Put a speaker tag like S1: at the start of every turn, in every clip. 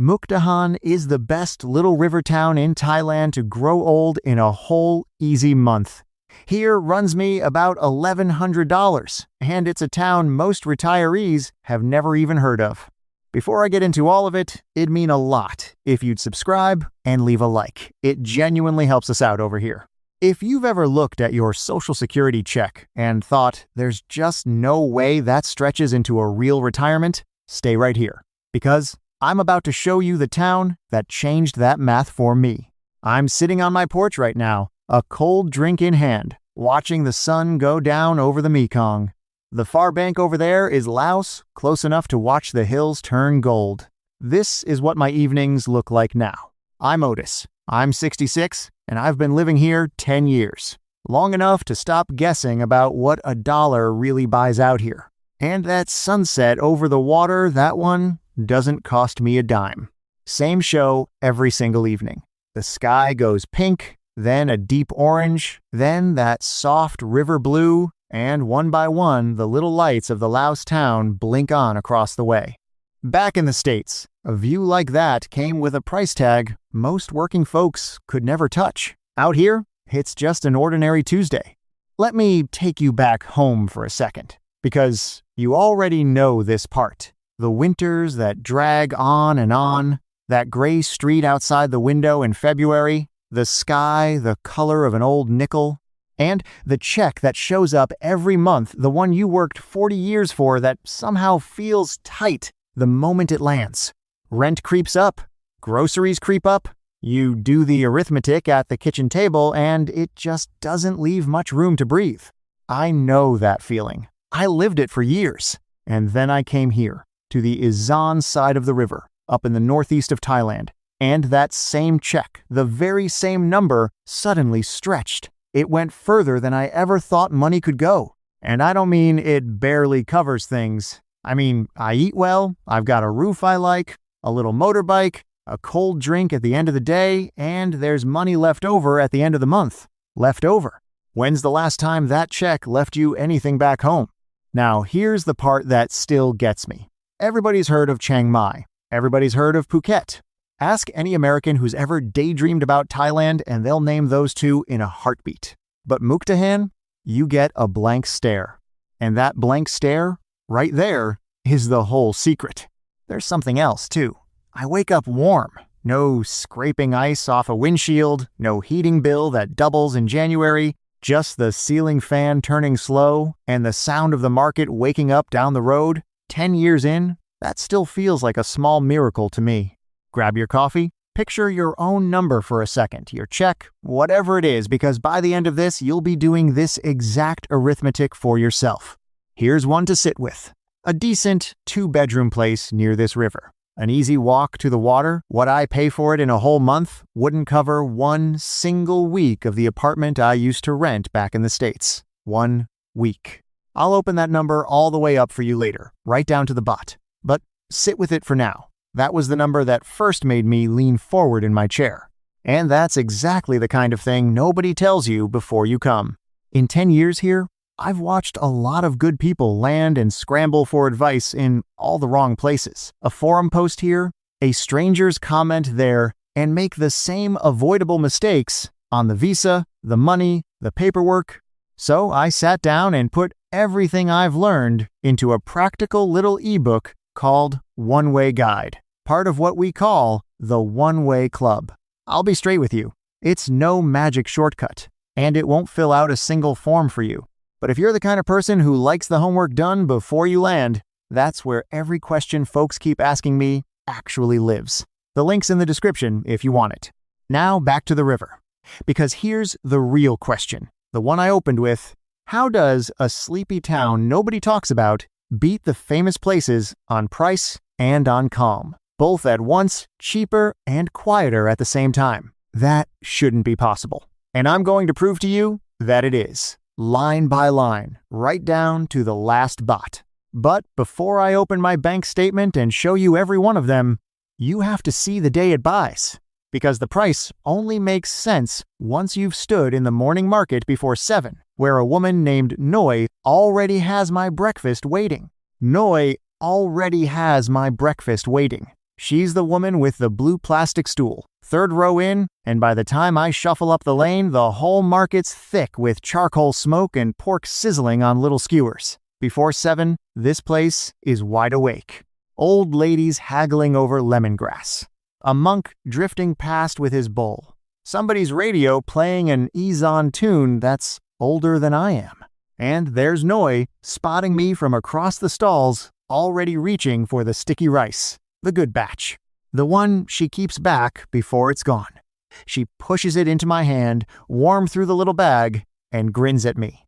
S1: Mukdahan is the best little river town in Thailand to grow old in a whole easy month. Here runs me about $1,100, and it's a town most retirees have never even heard of. Before I get into all of it, it'd mean a lot if you'd subscribe and leave a like. It genuinely helps us out over here. If you've ever looked at your Social Security check and thought there's just no way that stretches into a real retirement, stay right here, because I'm about to show you the town that changed that math for me. I'm sitting on my porch right now, a cold drink in hand, watching the sun go down over the Mekong. The far bank over there is Laos, close enough to watch the hills turn gold. This is what my evenings look like now. I'm Otis. I'm 66, and I've been living here 10 years. Long enough to stop guessing about what a dollar really buys out here. And that sunset over the water, that one doesn't cost me a dime. Same show every single evening. The sky goes pink, then a deep orange, then that soft river blue, and one by one, the little lights of the Laos town blink on across the way. Back in the States, a view like that came with a price tag most working folks could never touch. Out here, it's just an ordinary Tuesday. Let me take you back home for a second, because you already know this part. The winters that drag on, that gray street outside the window in February, the sky the color of an old nickel, and the check that shows up every month, the one you worked 40 years for that somehow feels tight the moment it lands. Rent creeps up, groceries creep up, you do the arithmetic at the kitchen table, and it just doesn't leave much room to breathe. I know that feeling. I lived it for years, and then I came here, to the Isan side of the river, up in the northeast of Thailand, and that same check, the very same number, suddenly stretched. It went further than I ever thought money could go. And I don't mean it barely covers things. I mean, I eat well, I've got a roof I like, a little motorbike, a cold drink at the end of the day, and there's money left over at the end of the month. Left over. When's the last time that check left you anything back home? Now, here's the part that still gets me. Everybody's heard of Chiang Mai. Everybody's heard of Phuket. Ask any American who's ever daydreamed about Thailand and they'll name those two in a heartbeat. But Mukdahan, you get a blank stare. And that blank stare, right there, is the whole secret. There's something else, too. I wake up warm. No scraping ice off a windshield, no heating bill that doubles in January, just the ceiling fan turning slow, and the sound of the market waking up down the road. 10 years in, that still feels like a small miracle to me. Grab your coffee, picture your own number for a second, your check, whatever it is, because by the end of this, you'll be doing this exact arithmetic for yourself. Here's one to sit with. A decent 2-bedroom place near this river. An easy walk to the water. What I pay for it in a whole month wouldn't cover one single week of the apartment I used to rent back in the States. 1 week. I'll open that number all the way up for you later, right down to the baht. But sit with it for now. That was the number that first made me lean forward in my chair. And that's exactly the kind of thing nobody tells you before you come. In 10 years here, I've watched a lot of good people land and scramble for advice in all the wrong places. A forum post here, a stranger's comment there, and make the same avoidable mistakes on the visa, the money, the paperwork. So I sat down and put everything I've learned into a practical little ebook called One-Way Guide, part of what we call the One-Way Club. I'll be straight with you. It's no magic shortcut, and it won't fill out a single form for you. But if you're the kind of person who likes the homework done before you land, that's where every question folks keep asking me actually lives. The link's in the description if you want it. Now back to the river. Because here's the real question, the one I opened with: how does a sleepy town nobody talks about beat the famous places on price and on calm, both at once, cheaper and quieter at the same time? That shouldn't be possible. And I'm going to prove to you that it is. Line by line, right down to the last baht. But before I open my bank statement and show you every one of them, you have to see the day it buys. Because the price only makes sense once you've stood in the morning market before 7, where a woman named Noi already has my breakfast waiting. Noi already has my breakfast waiting. She's the woman with the blue plastic stool, third row in, and by the time I shuffle up the lane, the whole market's thick with charcoal smoke and pork sizzling on little skewers. Before 7, this place is wide awake. Old ladies haggling over lemongrass. A monk drifting past with his bowl. Somebody's radio playing an ease-on tune that's older than I am. And there's Noi spotting me from across the stalls, already reaching for the sticky rice, the good batch, the one she keeps back before it's gone. She pushes it into my hand, warm through the little bag, and grins at me.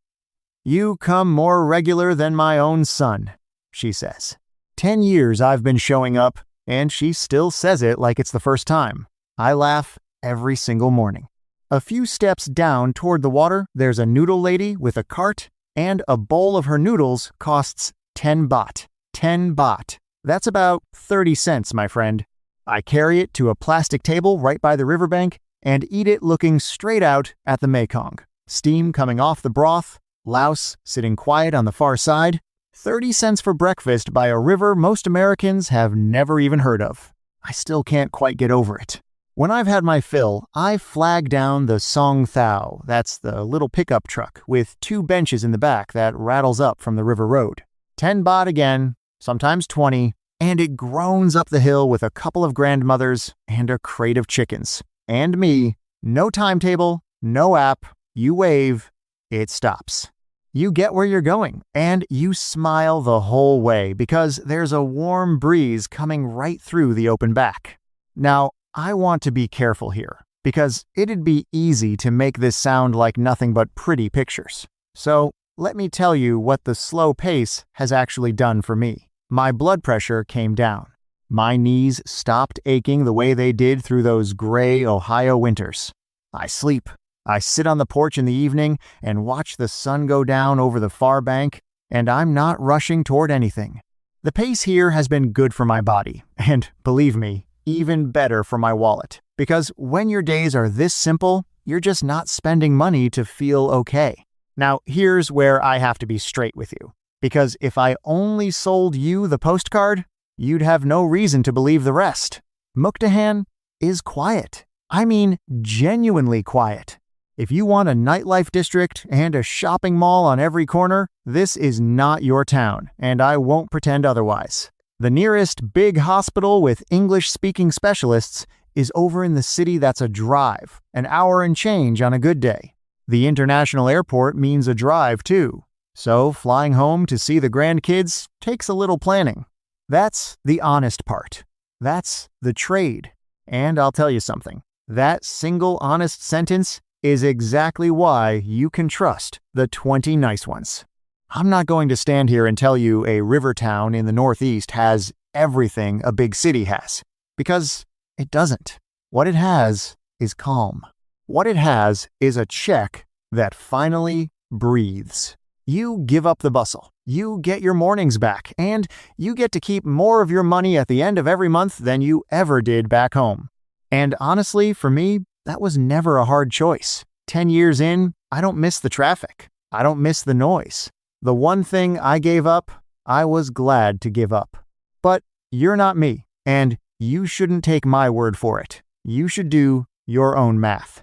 S1: "You come more regular than my own son," she says. 10 years I've been showing up, and she still says it like it's the first time. I laugh every single morning. A few steps down toward the water, there's a noodle lady with a cart, and a bowl of her noodles costs 10 baht. 10 baht. That's about 30 cents, my friend. I carry it to a plastic table right by the riverbank and eat it looking straight out at the Mekong. Steam coming off the broth, Laos sitting quiet on the far side. 30 cents for breakfast by a river most Americans have never even heard of. I still can't quite get over it. When I've had my fill, I flag down the Song Thao, that's the little pickup truck with 2 benches in the back that rattles up from the river road. 10 baht again, sometimes 20, and it groans up the hill with a couple of grandmothers and a crate of chickens. And me, no timetable, no app, you wave, it stops. You get where you're going, and you smile the whole way because there's a warm breeze coming right through the open back. Now, I want to be careful here, because it'd be easy to make this sound like nothing but pretty pictures. So, let me tell you what the slow pace has actually done for me. My blood pressure came down. My knees stopped aching the way they did through those gray Ohio winters. I sleep. I sit on the porch in the evening and watch the sun go down over the far bank, and I'm not rushing toward anything. The pace here has been good for my body, and believe me, even better for my wallet. Because when your days are this simple, you're just not spending money to feel okay. Now, here's where I have to be straight with you. Because if I only sold you the postcard, you'd have no reason to believe the rest. Mukdahan is quiet. I mean, genuinely quiet. If you want a nightlife district and a shopping mall on every corner, this is not your town, and I won't pretend otherwise. The nearest big hospital with English-speaking specialists is over in the city that's a drive, an hour and change on a good day. The international airport means a drive, too. So flying home to see the grandkids takes a little planning. That's the honest part. That's the trade. And I'll tell you something. That single honest sentence is exactly why you can trust the 20 nice ones. I'm not going to stand here and tell you a river town in the Northeast has everything a big city has, because it doesn't. What it has is calm. What it has is a check that finally breathes. You give up the bustle, you get your mornings back, and you get to keep more of your money at the end of every month than you ever did back home. And honestly, for me, that was never a hard choice. 10 years in, I don't miss the traffic. I don't miss the noise. The one thing I gave up, I was glad to give up. But you're not me, and you shouldn't take my word for it. You should do your own math.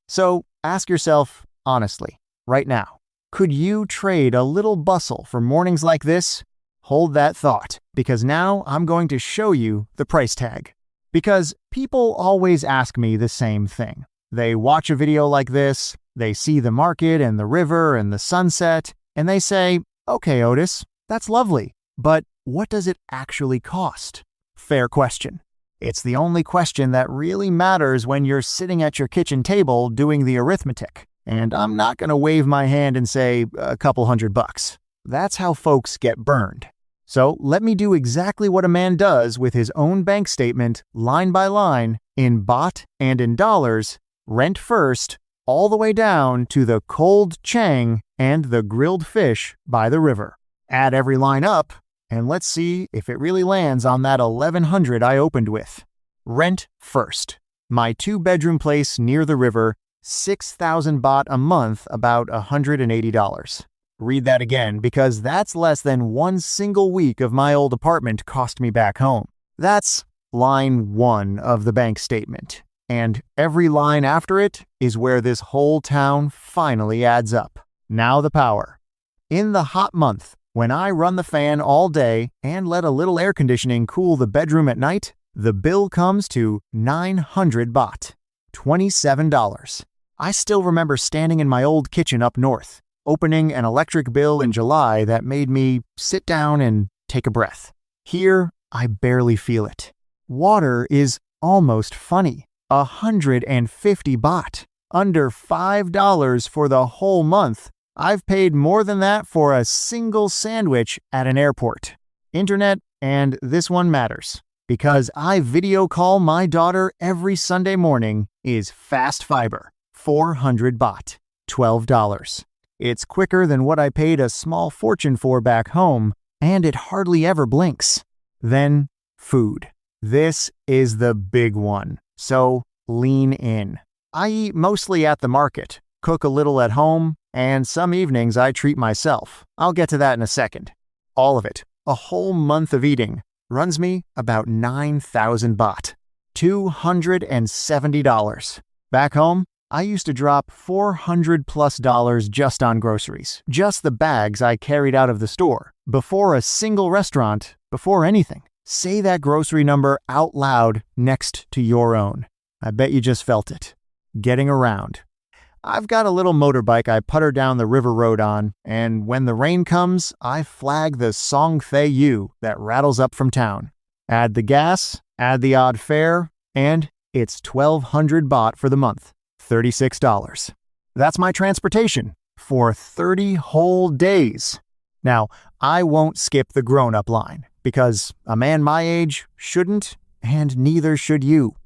S1: So ask yourself honestly, right now, could you trade a little bustle for mornings like this? Hold that thought, because now I'm going to show you the price tag. Because people always ask me the same thing. They watch a video like this, they see the market and the river and the sunset, and they say, "Okay, Otis, that's lovely, but what does it actually cost?" Fair question. It's the only question that really matters when you're sitting at your kitchen table doing the arithmetic. And I'm not going to wave my hand and say a couple $100. That's how folks get burned. So let me do exactly what a man does with his own bank statement, line by line, in baht and in dollars, rent first, all the way down to the cold chang and the grilled fish by the river. Add every line up, and let's see if it really lands on that 1100 I opened with. Rent first. My 2-bedroom place near the river, 6,000 baht a month, about $180. Read that again, because that's less than one single week of my old apartment cost me back home. That's line 1 of the bank statement. And every line after it is where this whole town finally adds up. Now the power. In the hot month, when I run the fan all day and let a little air conditioning cool the bedroom at night, the bill comes to 900 baht, $27. I still remember standing in my old kitchen up north, opening an electric bill in July that made me sit down and take a breath. Here, I barely feel it. Water is almost funny. 150 baht, under $5 for the whole month. I've paid more than that for a single sandwich at an airport. Internet, and this one matters, because I video call my daughter every Sunday morning, is fast fiber. 400 baht, $12. It's quicker than what I paid a small fortune for back home, and it hardly ever blinks. Then, food. This is the big one, so lean in. I eat mostly at the market, cook a little at home, and some evenings I treat myself. I'll get to that in a second. All of it, a whole month of eating, runs me about 9,000 baht, $270. Back home, I used to drop $400+ just on groceries, just the bags I carried out of the store, before a single restaurant, before anything. Say that grocery number out loud next to your own. I bet you just felt it. Getting around. I've got a little motorbike I putter down the river road on, and when the rain comes, I flag the Song Thay U that rattles up from town. Add the gas, add the odd fare, and it's 1,200 baht for the month, $36. That's my transportation for 30 whole days. Now, I won't skip the grown-up line, because a man my age shouldn't, and neither should you.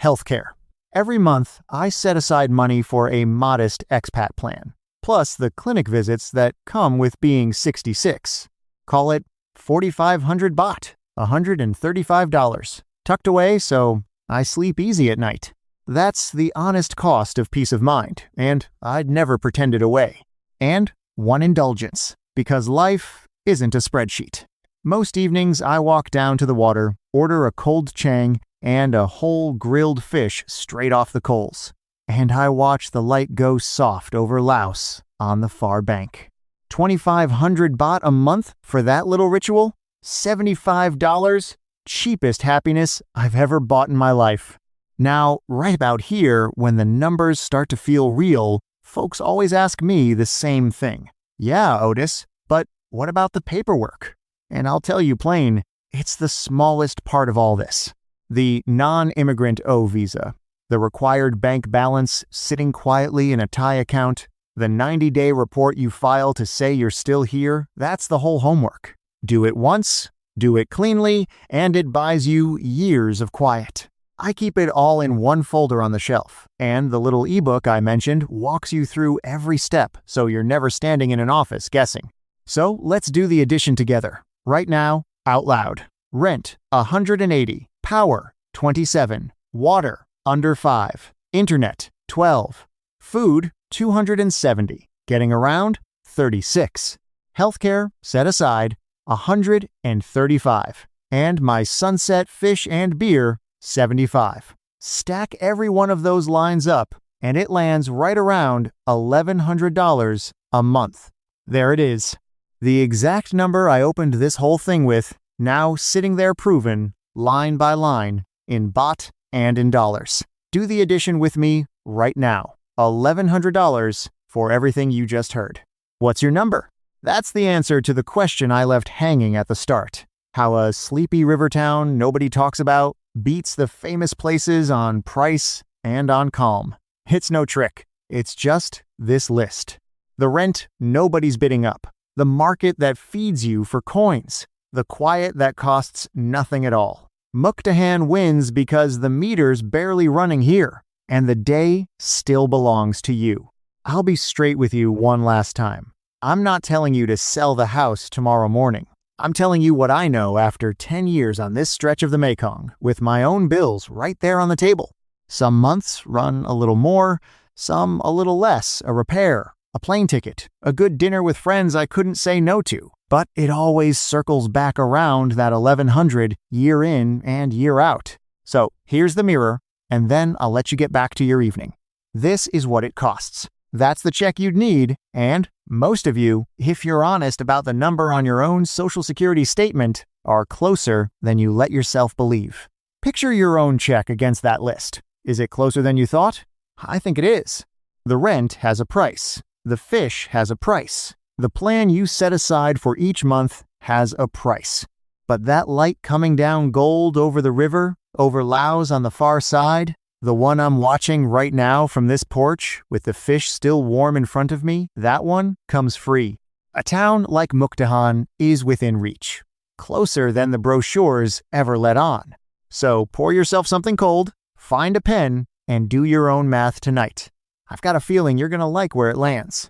S1: Healthcare. Every month, I set aside money for a modest expat plan, plus the clinic visits that come with being 66. Call it 4,500 baht, $135, tucked away so I sleep easy at night. That's the honest cost of peace of mind, and I'd never pretend it away. And one indulgence, because life isn't a spreadsheet. Most evenings, I walk down to the water, order a cold chang, and a whole grilled fish straight off the coals. And I watch the light go soft over Laos on the far bank. 2,500 baht a month for that little ritual? $75? Cheapest happiness I've ever bought in my life. Now, right about here, when the numbers start to feel real, folks always ask me the same thing. Yeah, Otis, but what about the paperwork? And I'll tell you plain, it's the smallest part of all this. The non-immigrant O visa, the required bank balance sitting quietly in a Thai account, the 90-day report you file to say you're still here, that's the whole homework. Do it once, do it cleanly, and it buys you years of quiet. I keep it all in one folder on the shelf, and the little ebook I mentioned walks you through every step so you're never standing in an office guessing. So let's do the addition together, right now, out loud. Rent, 180. Power, 27. Water, under 5. Internet, 12. Food, 270. Getting around, 36. Healthcare, set aside, 135. And my sunset fish and beer, 75. Stack every one of those lines up, and it lands right around $1,100 a month. There it is. The exact number I opened this whole thing with, now sitting there proven, line by line, in baht and in dollars. Do the addition with me right now. $1,100 for everything you just heard. What's your number? That's the answer to the question I left hanging at the start. How a sleepy river town nobody talks about beats the famous places on price and on calm. It's no trick. It's just this list. The rent nobody's bidding up. The market that feeds you for coins. The quiet that costs nothing at all. Mukdahan wins because the meter's barely running here, and the day still belongs to you. I'll be straight with you one last time. I'm not telling you to sell the house tomorrow morning. I'm telling you what I know after 10 years on this stretch of the Mekong, with my own bills right there on the table. Some months run a little more, some a little less, a repair, a plane ticket, a good dinner with friends I couldn't say no to, But it always circles back around that 1100 year in and year out. So here's the mirror, and then I'll let you get back to your evening. This is what it costs. That's the check you'd need, and most of you, if you're honest about the number on your own Social Security statement, are closer than you let yourself believe. Picture your own check against that list. Is it closer than you thought? I think it is. The rent has a price. The fish has a price. The plan you set aside for each month has a price. But that light coming down gold over the river, over Laos on the far side, the one I'm watching right now from this porch, with the fish still warm in front of me, that one comes free. A town like Mukdahan is within reach, closer than the brochures ever let on. So pour yourself something cold, find a pen, and do your own math tonight. I've got a feeling you're going to like where it lands.